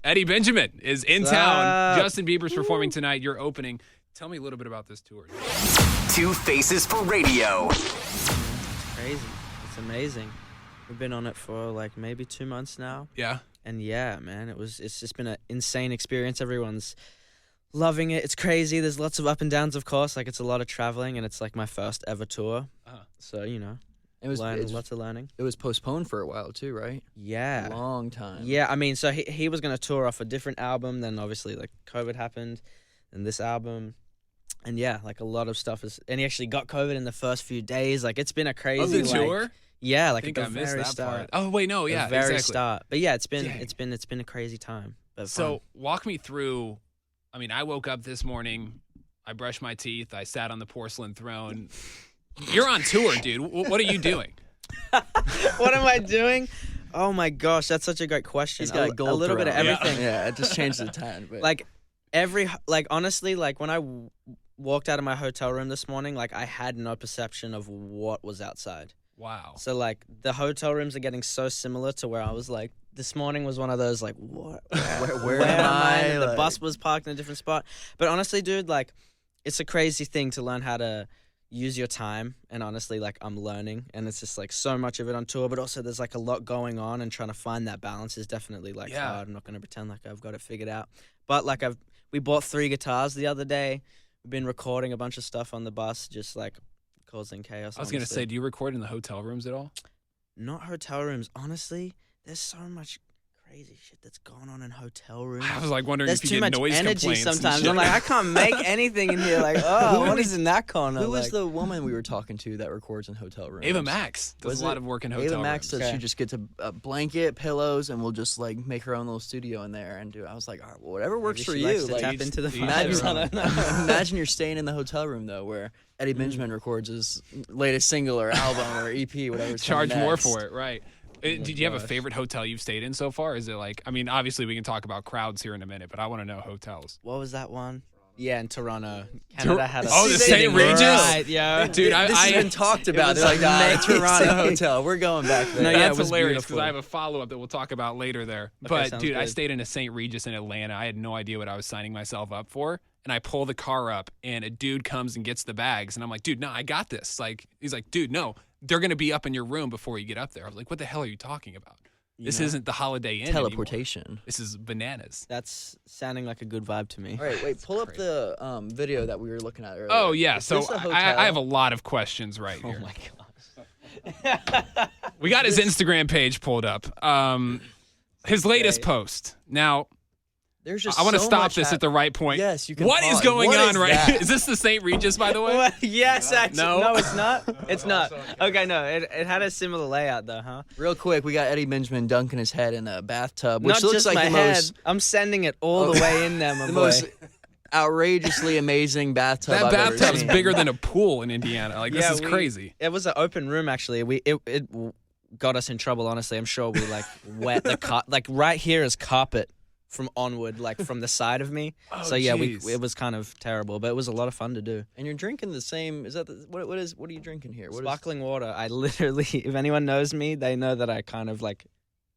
Eddie Benjamin is in What's town. up? Justin Bieber's performing tonight. You're opening. Tell me a little bit about this tour. Two Faces for Radio. It's crazy. It's amazing. We've been on it for like maybe 2 months now. Yeah. And yeah, man, it's just been an insane experience. Everyone's loving it. It's crazy. There's lots of up and downs, of course. Like, it's a lot of traveling, and it's like my first ever tour. So, you know, lots of learning. It was postponed for a while too, right? Yeah. A long time. Yeah, I mean, so he was going to tour off a different album. Then obviously, like, COVID happened, and this album. And yeah, like, a lot of stuff is... And he actually got COVID in the first few days. Like, it's been a crazy... the tour? Yeah, I like think at I the missed very that start. part. Oh, wait, no, yeah, The very exactly. start. But yeah, it's Dang. been a crazy time. But So fun. walk me through. I mean, I woke up this morning. I brushed my teeth. I sat on the porcelain throne. You're on tour, dude. What are you doing? What am I doing? Oh my gosh, that's such a great question. He's got a gold little bit of throne. everything. Yeah, it just changed the 10. But Like honestly, like when I walked out of my hotel room this morning, like I had no perception of what was outside. Wow. So like the hotel rooms are getting so similar to where I was like, this morning was one of those like, what? where am I? And the Like- bus was parked in a different spot. But honestly, dude, like it's a crazy thing to learn how to use your time. And honestly, like I'm learning, and it's just like so much of it on tour, but also there's like a lot going on, and trying to find that balance is definitely like hard. I'm not going to pretend like I've got it figured out. But like we bought 3 guitars the other day. We've been recording a bunch of stuff on the bus, just like causing chaos. I was going to honestly. say, do you record in the hotel rooms at all? Not hotel rooms. Honestly, there's so much crazy shit that's going on in hotel rooms. I was like wondering There's if you too get much noise energy complaints and sometimes. shit. I'm like, I can't make anything in here. Like, oh, what is in that corner? who was Like, the woman we were talking to that records in hotel rooms? Ava Max does Was a lot it? of work in hotel Ava Max rooms. said she just gets a blanket, pillows, and we'll just like make her own little studio in there and do. I was like, all right, well, whatever works maybe for she you. likes to Like, tap into the imagine, fire. I don't know. imagine you're staying in the hotel room though, where Eddie Benjamin records his latest single or album or EP, whatever. Charge more for it, right? Did you have a favorite hotel you've stayed in so far? Is it like, I mean, obviously we can talk about crowds here in a minute, but I want to know hotels. What was that one? Yeah, in Toronto. Canada had a Oh, the sitting St. Regis? Right, yeah. Dude, This has been talked about. was They're like, amazing. Toronto Hotel. We're going back there. No, yeah, That's it was hilarious because beautiful. I have a follow-up that we'll talk about later there. Okay, But, sounds dude, I good. stayed in a St. Regis in Atlanta. I had no idea what I was signing myself up for. And I pull the car up, and a dude comes and gets the bags. And I'm like, dude, no, I got this. Like, he's like, dude, no, they're going to be up in your room before you get up there. I was like, what the hell are you talking about? This isn't the Holiday Inn anymore. Teleportation. This is bananas. That's sounding like a good vibe to me. All right, wait. Pull up the video that we were looking at earlier. Oh, yeah. Is So this a hotel? I have a lot of questions right Oh here. my gosh. We got his Instagram page pulled up. His latest Great. post. Now, There's just I want to so stop much this at the right point. Yes, you can What is pause. going What on is right that? here? Is this the St. Regis, by the way? Well, yes, actually. No? No, it's not. It's not. Okay, no, it had a similar layout though, huh? Real quick, we got Eddie Benjamin dunking his head in a bathtub, which Not looks just like my the head. most I'm sending it all the way in there, my the boy. most outrageously amazing bathtub That I've ever bathtub's seen. bigger than a pool in Indiana. Like, this is crazy. It was an open room, actually. It got us in trouble, honestly. I'm sure we like wet the like right here is carpet from onward, like from the side of me. Oh, So yeah, jeez. it was kind of terrible, but it was a lot of fun to do. And you're drinking the same. Is that what are you drinking here? What is Sparkling water. I literally, if anyone knows me, they know that I kind of like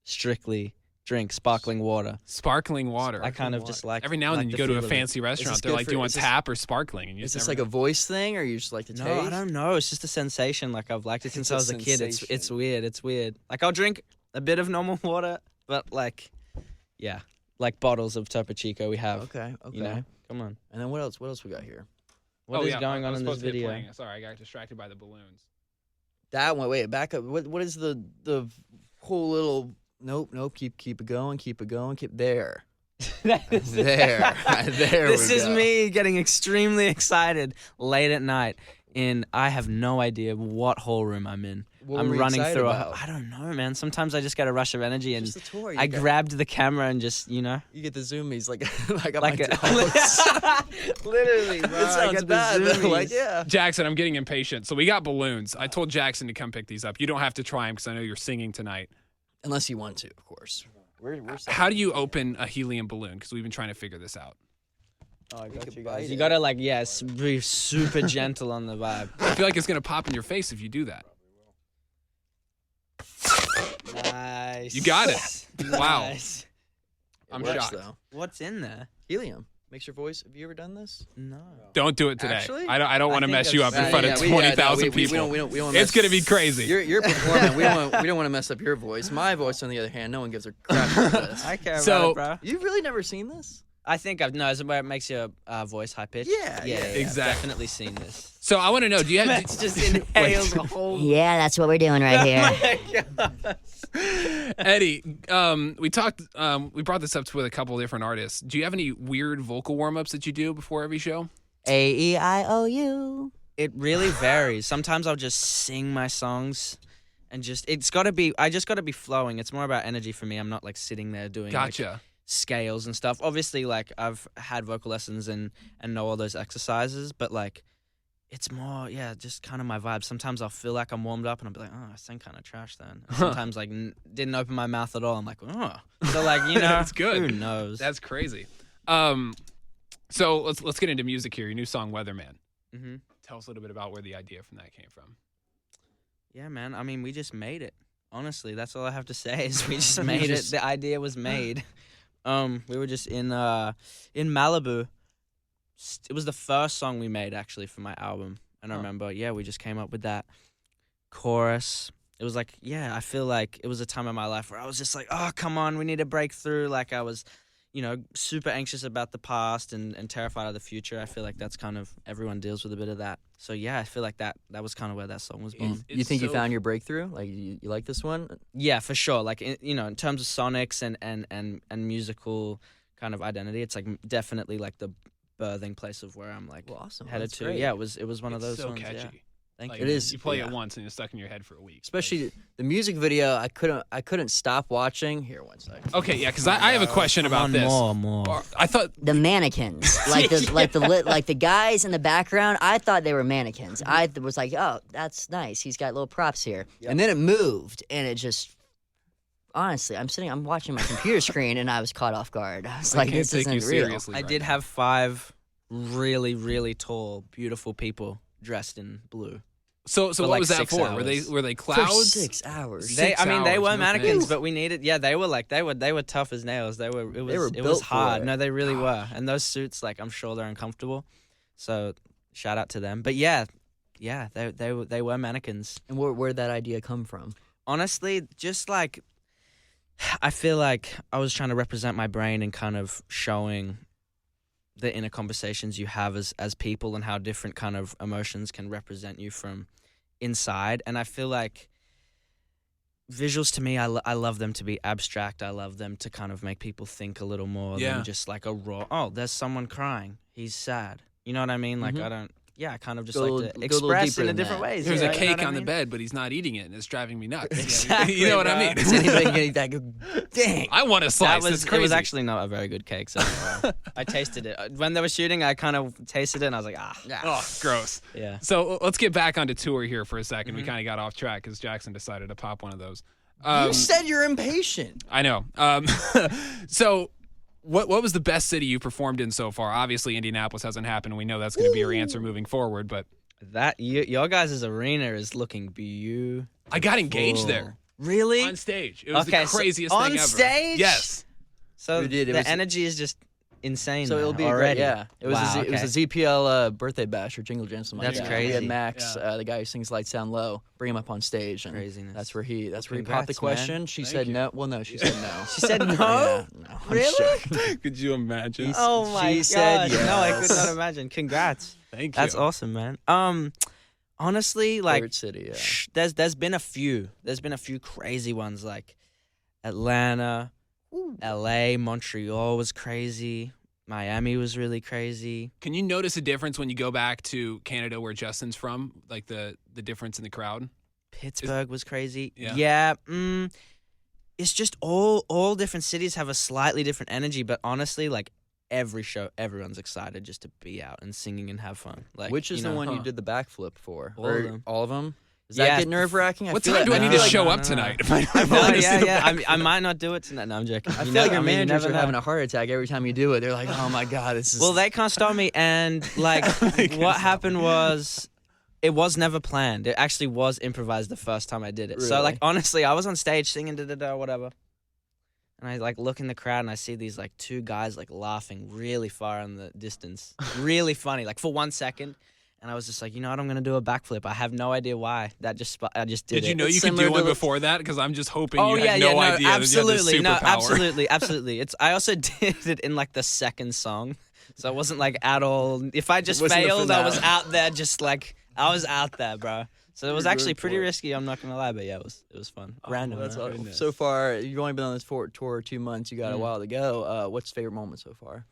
strictly drink sparkling water. Sparkling water. I kind of just like Every now and like then you the go to feel a of it. fancy restaurant. this They're good like, for- do you want is this- tap or sparkling? And you Is just this never like a voice thing, or you just like to No, taste? I don't know. It's just a sensation. Like I've liked it since It's a I was a kid. It's sensation. weird. It's weird. Like I'll drink a bit of normal water, but like, yeah, like bottles of Topo Chico we have. Okay, okay. You know, come on. And then what else? What else we got here? What is going on in this video? Sorry, I got distracted by the balloons. That one. Wait, back up. What is the whole little? Nope. Keep it going. Keep there. There. There. This we is go. me getting extremely excited late at night, and I have no idea what hall room I'm in. What I'm were we running excited through. about? I don't know, man. Sometimes I just get a rush of energy, and Just the tour. I grabbed the camera and just, you know, You get the zoomies like like like literally, bro. It I sounds get the bad. But like zoomies. yeah. Jackson, I'm getting impatient. So we got balloons. I told Jackson to come pick these up. You don't have to try them because I know you're singing tonight. Unless you want to, of course. We're How do you open a helium balloon? Because we've been trying to figure this out. Oh, I got could you bite guys. it. You gotta like, yes, be super gentle on the vibe. I feel like it's going to pop in your face if you do that. Nice. You got it. Wow. Nice. I'm works, shocked. though. What's in there? Helium makes your voice. Have you ever done this? No. Don't do it today. Actually? I don't want to think mess you up I've in front of we- 20,000 we people. don't wanna It's mess- gonna be crazy. You're performing. we don't want to mess up your voice. My voice, on the other hand, no one gives a crap about this. I care So- about it, bro. You've really never seen this? I think I've no. Is it where it makes your voice high pitched? Yeah, yeah, exactly. I've definitely seen this. So I want to know, do you have It's just inhales the whole. Yeah, that's what we're doing right here. Eddie, we talked we brought this up with a couple of different artists. Do you have any weird vocal warm-ups that you do before every show? AEIOU. It really varies. Sometimes I'll just sing my songs, and it's got to be. I just got to be flowing. It's more about energy for me. I'm not like sitting there doing like, Gotcha. scales and stuff. Obviously, like I've had vocal lessons and know all those exercises, but like it's more, just kind of my vibe. Sometimes I'll feel like I'm warmed up and I'll be like, oh, I sang kind of trash then. And sometimes like didn't open my mouth at all. I'm like, oh. So like, That's good. Who knows? That's crazy. So let's get into music here. Your new song, Weatherman. Mm-hmm. Tell us a little bit about where the idea from that came from. Yeah, man. I mean, we just made it. Honestly, that's all I have to say is we just made it. The idea was made. We were just in Malibu. It was the first song we made actually for my album, and I remember, we just came up with that chorus. It was like, I feel like it was a time in my life where I was just like, oh, come on, we need to break through. Like I was, super anxious about the past and terrified of the future. I feel like that's kind of everyone deals with a bit of that. So I feel like that was kind of where that song was born. You think you found your breakthrough? Like you like this one? Yeah, for sure. Like in terms of sonics and musical kind of identity, it's like definitely like the birthing place of where I'm like Awesome. headed That's to. great. Yeah, it was one of those so ones. catchy. Yeah. Thank Like, you. It is, You play yeah. it once and it's stuck in your head for a week. Especially the music video, I couldn't stop watching. Here, one second. Okay, yeah, because I have a question about this. More. I thought The mannequins, like the guys in the background. I thought they were mannequins. I was like, oh, that's nice. He's got little props here. And then it moved, and it just. Honestly, I'm watching my computer screen, and I was caught off guard. I was I like, can't this take isn't you real. seriously. I right did now. have 5 really, really tall, beautiful people dressed in blue. So for what like was that 6 for? hours. Were they For clouds? 6 hours. They hours, were no mannequins, thanks. but we needed. Yeah, they were tough as nails. It were was built for hard. it. No, they really were. And those suits, like, I'm sure they're uncomfortable. So shout out to them. But they were mannequins. And where'd that idea come from? Honestly, just like I feel like I was trying to represent my brain and kind of showing the inner conversations you have as people and how different kind of emotions can represent you from inside. And I feel like visuals to me, I love them to be abstract. I love them to kind of make people think a little more Yeah. than just like a raw, oh, there's someone crying. He's sad. You know what I mean? Like Mhm. I kind of just Go a like little- to go a little express deeper in a than different that. ways. There's you a know what cake I on the mean? bed, but he's not eating it, and it's driving me nuts. Exactly, You know what I bro. mean? Is anybody getting that? Dang. I want a slice. It's It crazy. was actually not a very good cake. So I tasted it when they were shooting. I kind of tasted it, and I was like, Oh, gross. yeah. So let's get back onto tour here for a 2nd. Mm-hmm. We kind of got off track because Jackson decided to pop one of those. You said you're impatient. I know. So what was the best city you performed in so far? Obviously, Indianapolis hasn't happened. We know that's going to be your answer moving forward, but That your guys' arena is looking beautiful. I got engaged there Really? on stage. It was Okay, the so craziest on thing ever. stage? Yes. So We did, it the was- energy is just insane. So it'll be already. great. Yeah, it was Wow, it was a ZPL birthday bash or jingle jam, something like That's that. We had crazy. Max, Yeah. the guy who sings "Lights Down Low," bring him up on stage, and Craziness. that's where he popped the Congrats, man. question. She Thank said you. no. Well, no, she said no. She said no. Yeah, no. I'm Really? sure. Could you imagine? Oh my She god! said No, I could yes. not imagine. Congrats. Thank you. That's awesome, man. Honestly, like Favorite city. Yeah. there's been a few. There's been a few crazy ones like Atlanta, LA, Montreal was crazy. Miami was really crazy. Can you notice a difference when you go back to Canada where Justin's from? Like the difference in the crowd? Pittsburgh was crazy. Yeah. It's just all different cities have a slightly different energy, but honestly, like every show, everyone's excited just to be out and singing and have fun. Like Which is you the know, one you did the backflip for? All of Or them. All of them. Does Yeah. that get nerve wracking? What time do I need to show up tonight? If I No, want to see the yeah. back- I might not do it tonight. No, I'm joking. I You feel know, like your I mean, you managers never are know. having a heart attack every time you do it. They're like, "Oh my god, this is." Well, they can't stop me. And like, what happened was, it was never planned. It actually was improvised the first time I did it. So Really? like, honestly, I was on stage singing whatever. And I like look in the crowd and I see these like two guys like laughing really far in the distance. Really funny, like for 1 second. And I was just like, you know what, I'm gonna do a backflip. I have no idea why. I just did it. Did you know It's you could similar do one to- before that? Because I'm just hoping Oh you yeah, had yeah, no idea that you had absolutely, this no, superpower. absolutely. I also did it in like the second song, so it wasn't like at all. If I just It wasn't the failed, I was finale. out there, just like I was out there, bro. So it was You're actually going pretty for it. risky. I'm not gonna lie, but yeah, it was fun. Random. That's man. awesome. Goodness. So far, you've only been on this tour 2 months. You got a Mm. while to go. What's your favorite moment so far?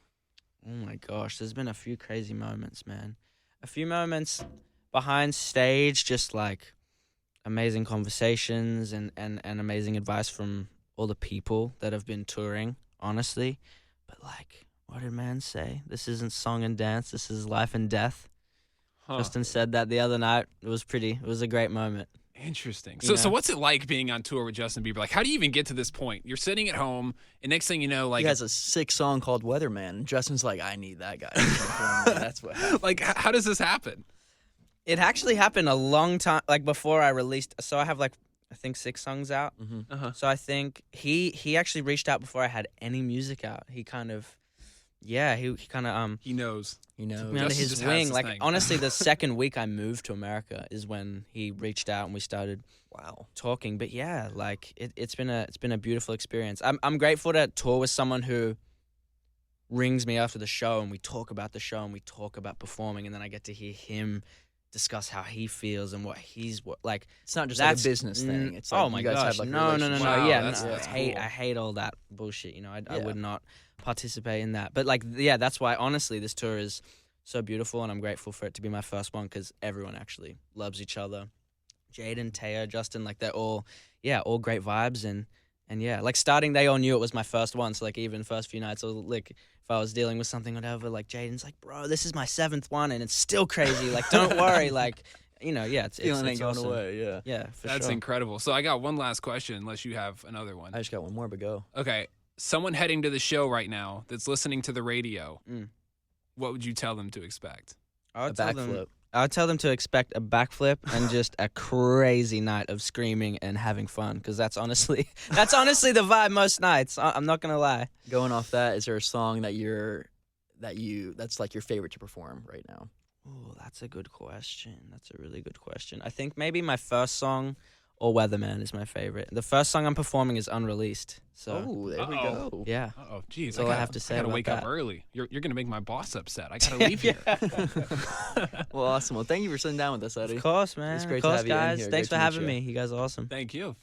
Oh my gosh, there's been a few crazy moments, man. A few moments behind stage, just like amazing conversations and amazing advice from all the people that have been touring, honestly. But like, what did man say? This isn't song and dance, this is life and death. Huh. Justin said that the other night. It was a great moment. Interesting. You So know? what's it like being on tour with Justin Bieber? Like, how do you even get to this point? You're sitting at home, and next thing you know, like, He has a sick song called Weatherman. And Justin's like, I need that guy. to perform me." That's what happened. like, how does this happen? It actually happened a long time, like before I released. So I have like, I think 6 songs out. Uh-huh. So I think he actually reached out before I had any music out. He kind of, yeah, he kind of He knows. You know, took me under Justin his just has wing. this Like thing. honestly, the second week I moved to America is when he reached out and we started wow. talking. But yeah, like it's been a beautiful experience. I'm grateful to tour with someone who rings me after the show and we talk about the show and we talk about performing, and then I get to hear him discuss how he feels and what like. It's not just like a That's business thing. It's like oh my you guys gosh, have like a no. relationship. Wow, Yeah, that's- no, that's I hate cool. I hate all that bullshit. You know, I Yeah. would not participate in that. But like, yeah, that's why honestly, this tour is so beautiful, and I'm grateful for it to be my first one because everyone actually loves each other. Jaden, Taya, Justin, like they're all great vibes, and yeah, like starting, they all knew it was my first one. So like even first few nights, or like if I was dealing with something, whatever, like Jaden's like, bro, this is my 7th one, and it's still crazy. Like, don't worry, like. You know, yeah, it's Feeling ain't it's going awesome. away. Yeah. Yeah, for That's sure. incredible. So I got one last question, unless you have another one. I just got one more, but go. Okay, someone heading to the show right now that's listening to the radio, Mm. what would you tell them to expect? I A backflip. would tell them to expect a backflip and just a crazy night of screaming and having fun, because that's honestly the vibe most nights. I'm not gonna lie. Going off that, is there a song that's like your favorite to perform right now? Oh, that's a good question. That's a really good question. I think maybe my first song or Weatherman is my favorite. The first song I'm performing is unreleased. So Oh, there we Uh-oh. go. yeah. Oh, geez. That's all I have to say I gotta about wake up that. early. You're gonna make my boss upset. I gotta leave here. Well, awesome. Well, thank you for sitting down with us, Eddie. Of course, man. It's great of to course, have you in guys. here. Thanks Great for to meet having you. me. You guys are awesome. Thank you.